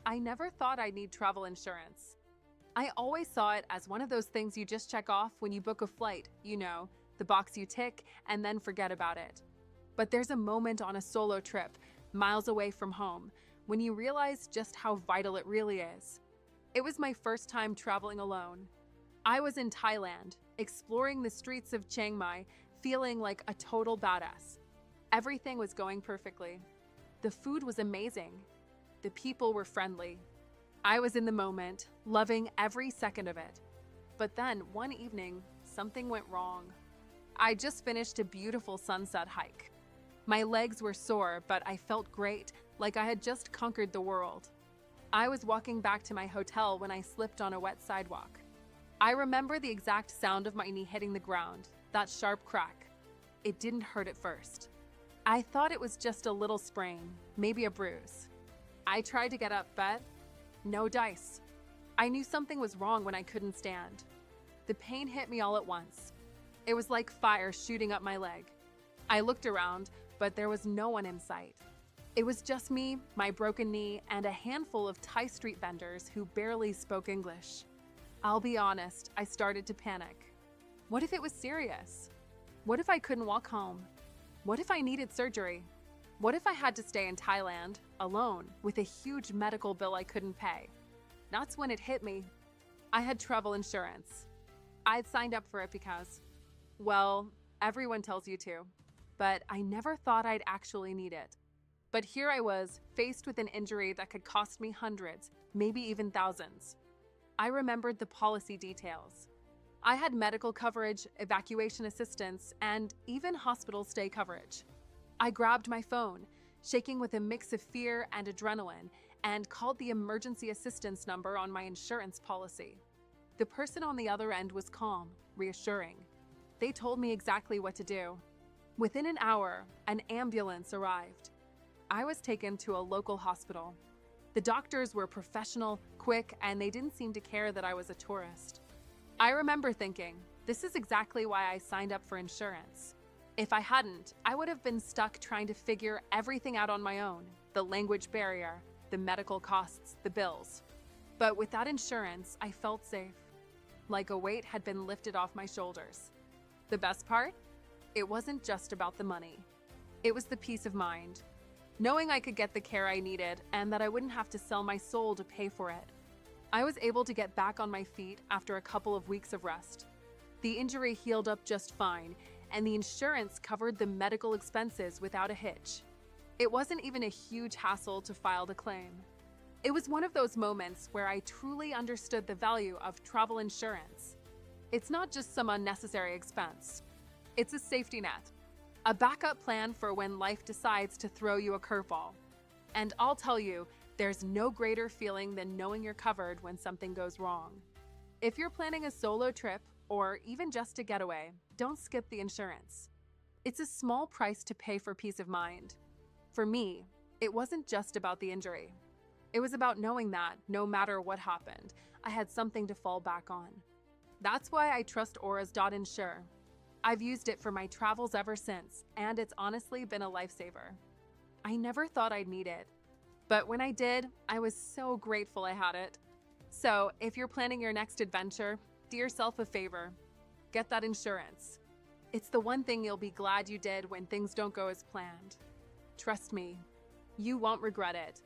I never thought I'd need travel insurance. I always saw it as one of those things you just check off when you book a flight, the box you tick and then forget about it. But there's a moment on a solo trip, miles away from home, when you realize just how vital it really is. It was my first time traveling alone. I was in Thailand, exploring the streets of Chiang Mai, feeling like a total badass. Everything was going perfectly. The food was amazing. The people were friendly. I was in the moment, loving every second of it. But then, one evening, something went wrong. I just finished a beautiful sunset hike. My legs were sore, but I felt great, like I had just conquered the world. I was walking back to my hotel when I slipped on a wet sidewalk. I remember the exact sound of my knee hitting the ground, that sharp crack. It didn't hurt at first. I thought it was just a little sprain, maybe a bruise. I tried to get up, but no dice. I knew something was wrong when I couldn't stand. The pain hit me all at once. It was like fire shooting up my leg. I looked around, but there was no one in sight. It was just me, my broken knee, and a handful of Thai street vendors who barely spoke English. I'll be honest, I started to panic. What if it was serious? What if I couldn't walk home? What if I needed surgery? What if I had to stay in Thailand, alone, with a huge medical bill I couldn't pay? That's when it hit me. I had travel insurance. I'd signed up for it because, well, everyone tells you to, but I never thought I'd actually need it. But here I was, faced with an injury that could cost me hundreds, maybe even thousands. I remembered the policy details. I had medical coverage, evacuation assistance, and even hospital stay coverage. I grabbed my phone, shaking with a mix of fear and adrenaline, and called the emergency assistance number on my insurance policy. The person on the other end was calm, reassuring. They told me exactly what to do. Within an hour, an ambulance arrived. I was taken to a local hospital. The doctors were professional, quick, and they didn't seem to care that I was a tourist. I remember thinking, this is exactly why I signed up for insurance. If I hadn't, I would have been stuck trying to figure everything out on my own, the language barrier, the medical costs, the bills. But with that insurance, I felt safe, like a weight had been lifted off my shoulders. The best part? It wasn't just about the money. It was the peace of mind. Knowing I could get the care I needed and that I wouldn't have to sell my soul to pay for it. I was able to get back on my feet after a couple of weeks of rest. The injury healed up just fine, and the insurance covered the medical expenses without a hitch. It wasn't even a huge hassle to file the claim. It was one of those moments where I truly understood the value of travel insurance. It's not just some unnecessary expense. It's a safety net. A backup plan for when life decides to throw you a curveball. And I'll tell you, there's no greater feeling than knowing you're covered when something goes wrong. If you're planning a solo trip, or even just a getaway, don't skip the insurance. It's a small price to pay for peace of mind. For me, it wasn't just about the injury. It was about knowing that, no matter what happened, I had something to fall back on. That's why I trust Auras.insure. I've used it for my travels ever since, and it's honestly been a lifesaver. I never thought I'd need it, but when I did, I was so grateful I had it. So, if you're planning your next adventure, do yourself a favor. Get that insurance. It's the one thing you'll be glad you did when things don't go as planned. Trust me, you won't regret it.